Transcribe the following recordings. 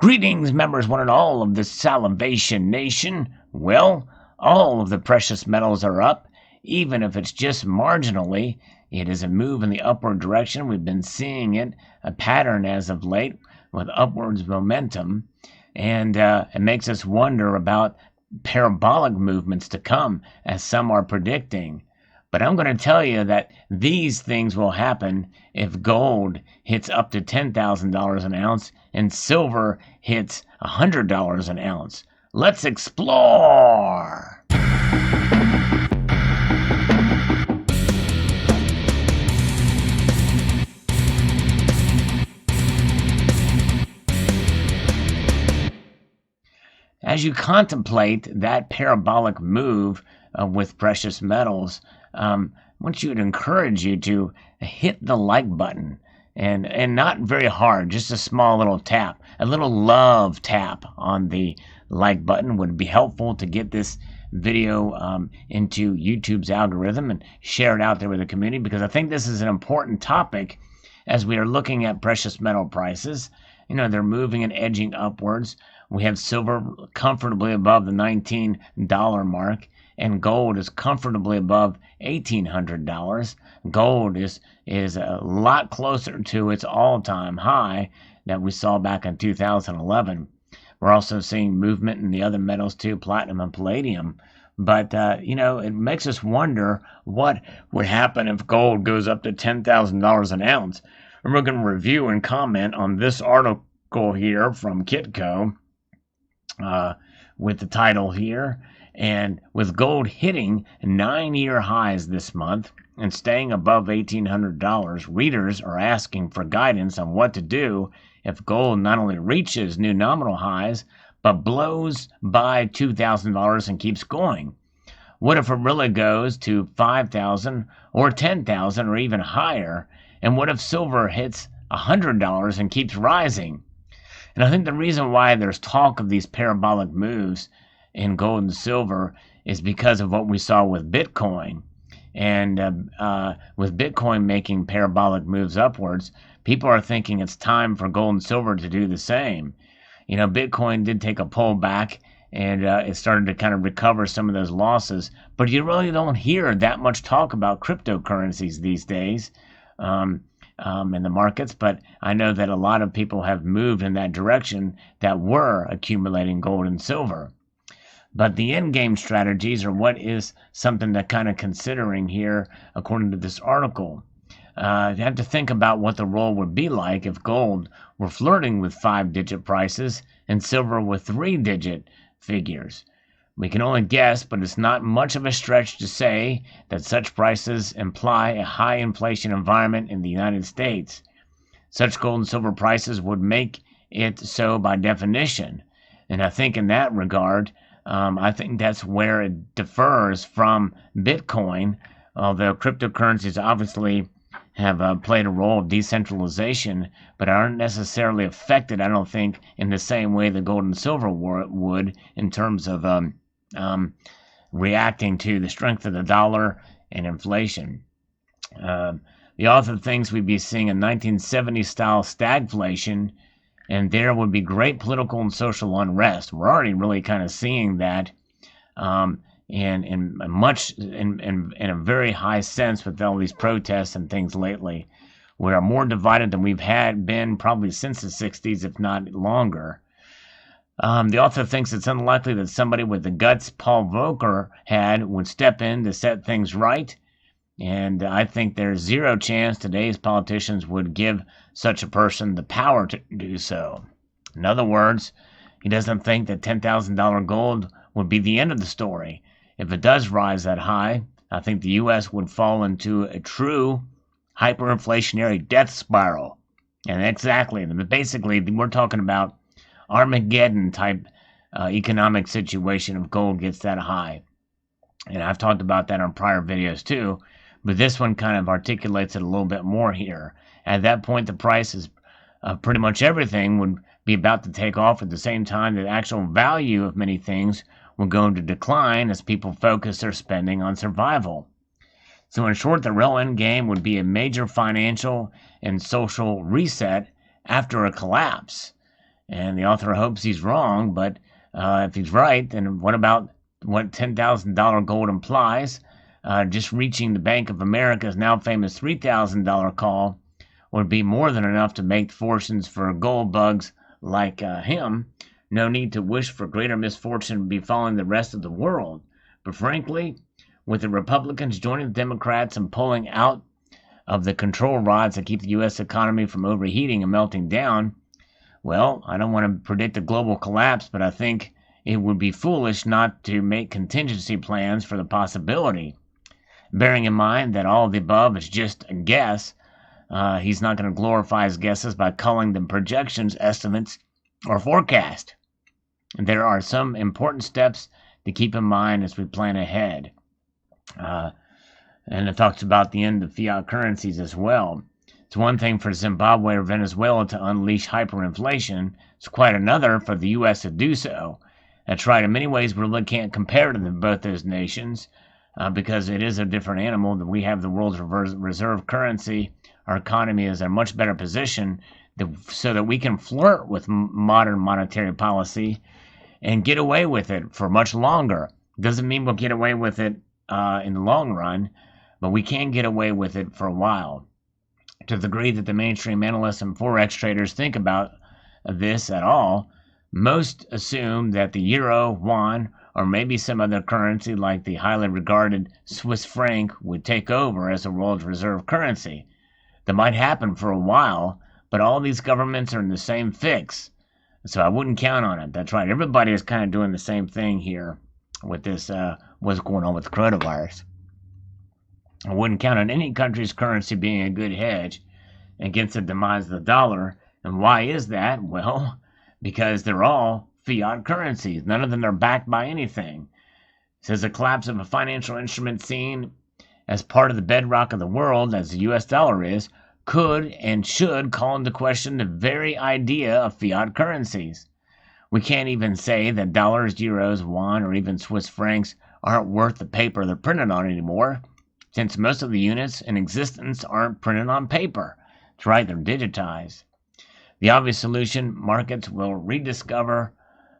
Greetings, members one and all of the Salivation Nation. Well, all of the precious metals are up, even if it's just marginally. It is a move in the upward direction. We've been seeing it, a pattern as of late, with upwards momentum. And it makes us wonder about parabolic movements to come, as some are predicting. But I'm going to tell you that these things will happen if gold hits up to $10,000 an ounce and silver hits $100 an ounce. Let's explore! As you contemplate that parabolic move with precious metals, I want you to encourage you to hit the like button, and not very hard, just a small little tap, a little love tap on the like button would be helpful to get this video into YouTube's algorithm and share it out there with the community, because I think this is an important topic as we are looking at precious metal prices. You know, they're moving and edging upwards. We have silver comfortably above the $19 mark, and gold is comfortably above $1,800. Gold is a lot closer to its all-time high that we saw back in 2011. We're also seeing movement in the other metals too, platinum and palladium. But, it makes us wonder what would happen if gold goes up to $10,000 an ounce. And we're going to review and comment on this article here from Kitco with the title here. And with gold hitting 9-year highs this month and staying above $1,800, readers are asking for guidance on what to do if gold not only reaches new nominal highs, but blows by $2,000 and keeps going. What if it really goes to $5,000 or $10,000 or even higher? And what if silver hits $100 and keeps rising? And I think the reason why there's talk of these parabolic moves in gold and silver is because of what we saw with Bitcoin. And with Bitcoin making parabolic moves upwards, people are thinking it's time for gold and silver to do the same. You know, Bitcoin did take a pullback, and it started to kind of recover some of those losses. But you really don't hear that much talk about cryptocurrencies these days in the markets. But I know that a lot of people have moved in that direction that were accumulating gold and silver. But the end game strategies are what is something to kind of considering here, according to this article. You have to think about what the role would be like if gold were flirting with 5-digit prices and silver with 3-digit figures. We can only guess, but it's not much of a stretch to say that such prices imply a high inflation environment in the United States. Such gold and silver prices would make it so by definition. And I think in that regard, I think that's where it differs from Bitcoin, although cryptocurrencies obviously have played a role of decentralization, but aren't necessarily affected, I don't think, in the same way the gold and silver would in terms of reacting to the strength of the dollar and inflation. The author thinks we'd be seeing a 1970s-style stagflation, and there would be great political and social unrest. We're already really kind of seeing that in a very high sense with all these protests and things lately. We are more divided than we've been probably since the 60s, if not longer. The author thinks it's unlikely that somebody with the guts Paul Volcker had would step in to set things right. And I think there's zero chance today's politicians would give such a person the power to do so. In other words, he doesn't think that $10,000 gold would be the end of the story. If it does rise that high, I think the U.S. would fall into a true hyperinflationary death spiral. And basically, we're talking about Armageddon-type economic situation if gold gets that high. And I've talked about that on prior videos too. But this one kind of articulates it a little bit more here. At that point, the prices of pretty much everything would be about to take off at the same time the actual value of many things will go into decline as people focus their spending on survival. So in short, the real end game would be a major financial and social reset after a collapse. And the author hopes he's wrong, but if he's right, then what about what $10,000 gold implies? Just reaching the Bank of America's now famous $3,000 call would be more than enough to make fortunes for gold bugs like him. No need to wish for greater misfortune befalling the rest of the world. But frankly, with the Republicans joining the Democrats and pulling out of the control rods that keep the U.S. economy from overheating and melting down, well, I don't want to predict a global collapse, but I think it would be foolish not to make contingency plans for the possibility. Bearing in mind that all of the above is just a guess, he's not going to glorify his guesses by calling them projections, estimates, or forecast. There are some important steps to keep in mind as we plan ahead. And it talks about the end of fiat currencies as well. It's one thing for Zimbabwe or Venezuela to unleash hyperinflation. It's quite another for the U.S. to do so. That's right. In many ways, we really can't compare to both those nations because it is a different animal. We have the world's reserve currency. Our economy is in a much better position so that we can flirt with modern monetary policy and get away with it for much longer. Doesn't mean we'll get away with it in the long run, but we can get away with it for a while. To the degree that the mainstream analysts and forex traders think about this at all, most assume that the euro, yuan, or maybe some other currency like the highly regarded Swiss franc would take over as the world's reserve currency. That might happen for a while, but all these governments are in the same fix, so I wouldn't count on it. That's right. Everybody is kind of doing the same thing here with this, what's going on with the coronavirus. I wouldn't count on any country's currency being a good hedge against the demise of the dollar. And why is that? Well, because they're all fiat currencies. None of them are backed by anything. It says the collapse of a financial instrument seen as part of the bedrock of the world, as the US dollar is, could and should call into question the very idea of fiat currencies. We can't even say that dollars, euros, yuan, or even Swiss francs aren't worth the paper they're printed on anymore, since most of the units in existence aren't printed on paper. That's right, they're digitized. The obvious solution markets will rediscover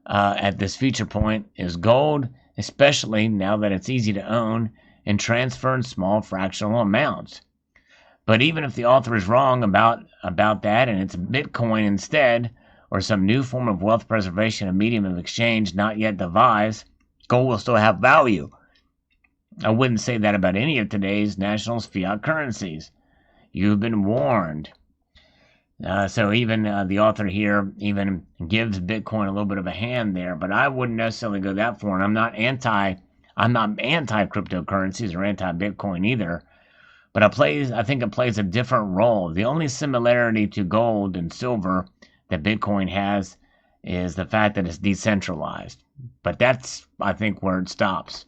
at this future point is gold, especially now that it's easy to own and transfer in small fractional amounts. But even if the author is wrong about that and it's Bitcoin instead, or some new form of wealth preservation, a medium of exchange not yet devised, gold will still have value. I wouldn't say that about any of today's nationals' fiat currencies. You've been warned. So even the author here even gives Bitcoin a little bit of a hand there, but I wouldn't necessarily go that far. And I'm not anti cryptocurrencies or anti Bitcoin either. But I think it plays a different role. The only similarity to gold and silver that Bitcoin has is the fact that it's decentralized. But that's, I think, where it stops.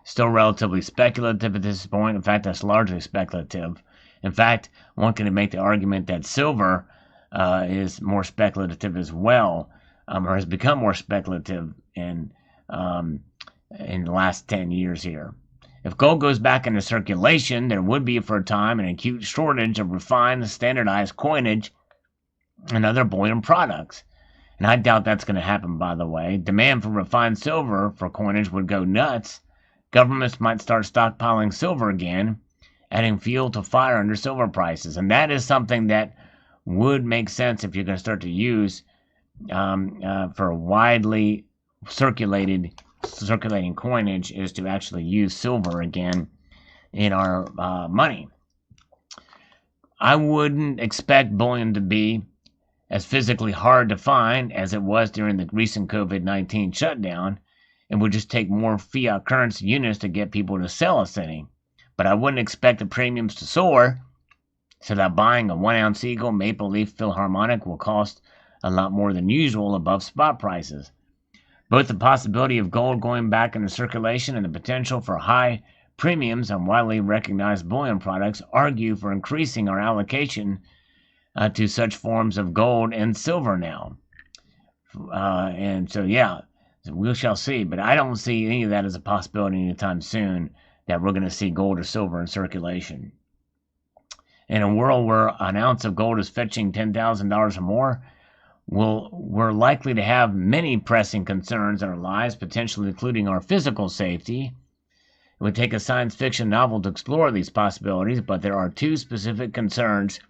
Still relatively speculative at this point. In fact, that's largely speculative. In fact, one can make the argument that silver is more speculative as well, or has become more speculative in the last 10 years here. If gold goes back into circulation, there would be for a time an acute shortage of refined, standardized coinage and other bullion products. And I doubt that's going to happen, by the way. Demand for refined silver for coinage would go nuts. Governments might start stockpiling silver again, adding fuel to fire under silver prices. And that is something that would make sense if you're going to start to use for widely circulating coinage, is to actually use silver again in our money. I wouldn't expect bullion to be as physically hard to find as it was during the recent COVID-19 shutdown. It would just take more fiat currency units to get people to sell us any. But I wouldn't expect the premiums to soar, so that buying a 1-ounce Eagle Maple Leaf Philharmonic will cost a lot more than usual above spot prices. Both the possibility of gold going back into circulation and the potential for high premiums on widely recognized bullion products argue for increasing our allocation to such forms of gold and silver now. And so, yeah, we shall see. But I don't see any of that as a possibility anytime soon, that we're going to see gold or silver in circulation. In a world where an ounce of gold is fetching $10,000 or more, we're likely to have many pressing concerns in our lives, potentially including our physical safety. It would take a science fiction novel to explore these possibilities, but there are two specific concerns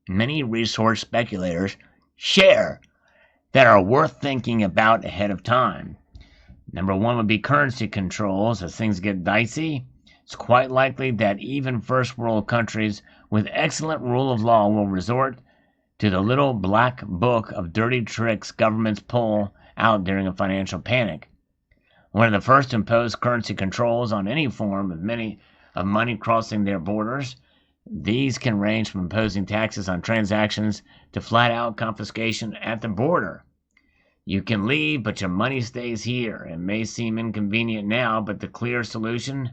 many resource speculators share that are worth thinking about ahead of time. Number one would be currency controls. As things get dicey, it's quite likely that even first world countries with excellent rule of law will resort to the little black book of dirty tricks governments pull out during a financial panic. One of the first to impose currency controls on any form of money crossing their borders. These can range from imposing taxes on transactions to flat out confiscation at the border. You can leave, but your money stays here. It may seem inconvenient now, but the clear solution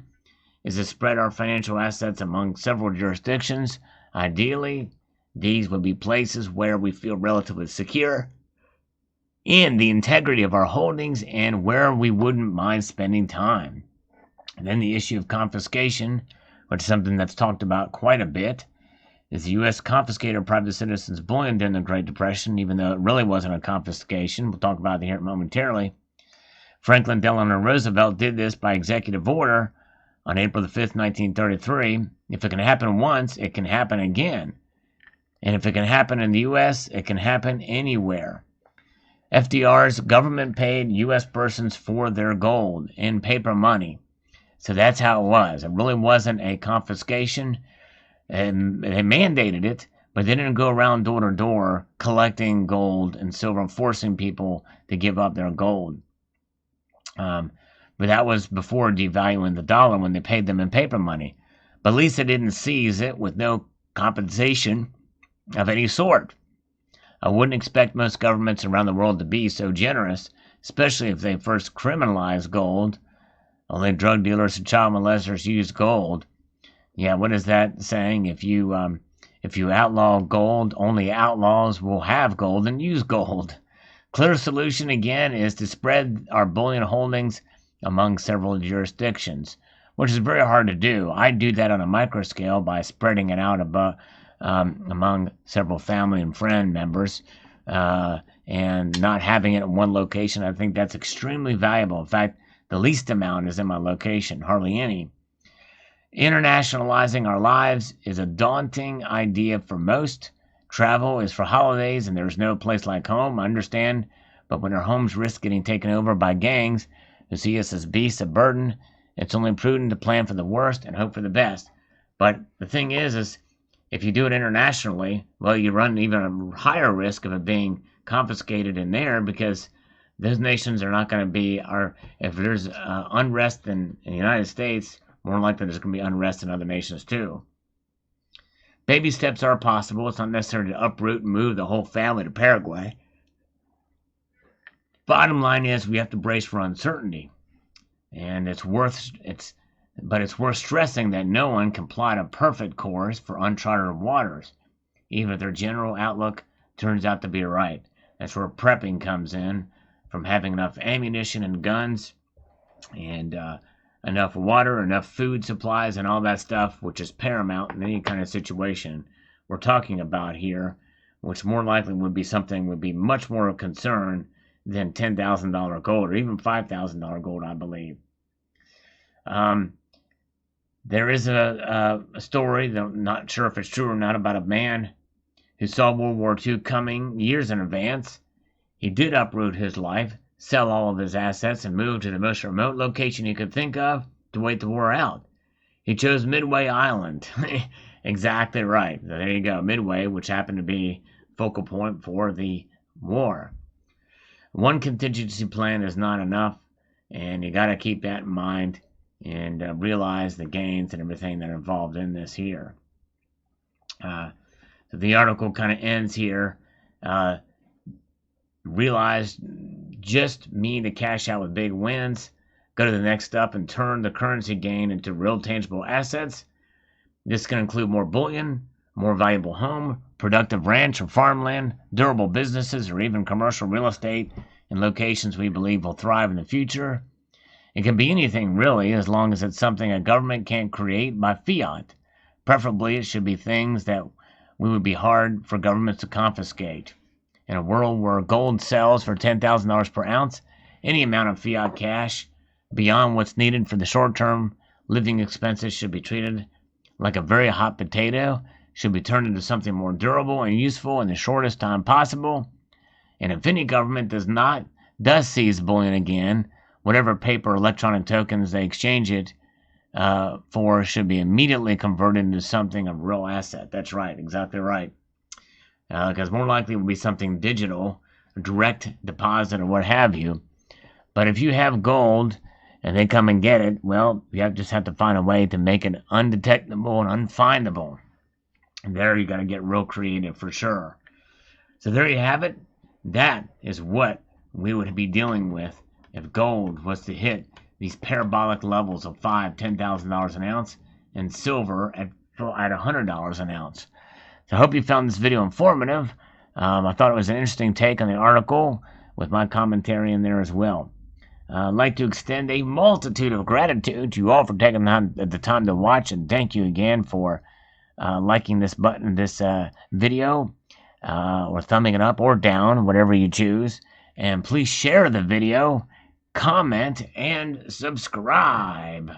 is to spread our financial assets among several jurisdictions. Ideally, these would be places where we feel relatively secure in the integrity of our holdings and where we wouldn't mind spending time. And then the issue of confiscation, which is something that's talked about quite a bit, is the U.S. confiscated private citizens' bullion during the Great Depression, even though it really wasn't a confiscation. We'll talk about it here momentarily. Franklin Delano Roosevelt did this by executive order on April the 5th, 1933. If it can happen once, it can happen again. And if it can happen in the U.S., it can happen anywhere. FDR's government paid U.S. persons for their gold in paper money. So that's how it was. It really wasn't a confiscation. And they mandated it, but they didn't go around door to door collecting gold and silver and forcing people to give up their gold. But that was before devaluing the dollar when they paid them in paper money. But at least they didn't seize it with no compensation of any sort. I wouldn't expect most governments around the world to be so generous, especially if they first criminalized gold. Only drug dealers and child molesters use gold. Yeah, what is that saying? If you outlaw gold, only outlaws will have gold and use gold. Clear solution again is to spread our bullion holdings among several jurisdictions, which is very hard to do. I do that on a micro scale by spreading it out among several family and friend members and not having it in one location. I think that's extremely valuable. In fact, the least amount is in my location, hardly any. Internationalizing our lives is a daunting idea for most. Travel is for holidays and there's no place like home, I understand, but when our homes risk getting taken over by gangs who see us as beasts of burden, it's only prudent to plan for the worst and hope for the best. But the thing is if you do it internationally, well, you run even a higher risk of it being confiscated in there because those nations are not going to be, if there's unrest in the United States, more likely there's going to be unrest in other nations too. Baby steps are possible. It's not necessary to uproot and move the whole family to Paraguay. Bottom line is we have to brace for uncertainty. And it's worth stressing that no one can plot a perfect course for uncharted waters, even if their general outlook turns out to be right. That's where prepping comes in, from having enough ammunition and guns and enough water, enough food supplies, and all that stuff, which is paramount in any kind of situation we're talking about here, which more likely would be much more of concern than $10,000 gold or even $5,000 gold, I believe. There is a story, though I'm not sure if it's true or not, about a man who saw World War II coming years in advance. He did uproot his life, sell all of his assets, and move to the most remote location he could think of to wait the war out. He chose Midway Island. Exactly right. So there you go, Midway, which happened to be focal point for the war. One contingency plan is not enough, and you got to keep that in mind and realize the gains and everything that are involved in this here. So the article kind of ends here. Realize just mean to cash out with big wins. Go to the next step and turn the currency gain into real tangible assets. This can include more bullion, more valuable home, productive ranch or farmland, durable businesses, or even commercial real estate in locations we believe will thrive in the future. It can be anything really, as long as it's something a government can't create by fiat. Preferably, it should be things that would be hard for governments to confiscate. In a world where gold sells for $10,000 per ounce, any amount of fiat cash beyond what's needed for the short-term living expenses should be treated like a very hot potato, should be turned into something more durable and useful in the shortest time possible. And if any government does seize bullion again, whatever paper or electronic tokens they exchange it for should be immediately converted into something of real asset. That's right, exactly right. Because more likely it will be something digital, direct deposit or what have you. But if you have gold and they come and get it, well, just have to find a way to make it undetectable and unfindable. And there you got to get real creative for sure. So there you have it. That is what we would be dealing with if gold was to hit these parabolic levels of $5,000-$10,000 an ounce, and silver at $100 an ounce. So I hope you found this video informative. I thought it was an interesting take on the article with my commentary in there as well. I'd like to extend a multitude of gratitude to you all for taking the time to watch, and thank you again for liking this video, or thumbing it up or down, whatever you choose. And please share the video, comment, and subscribe.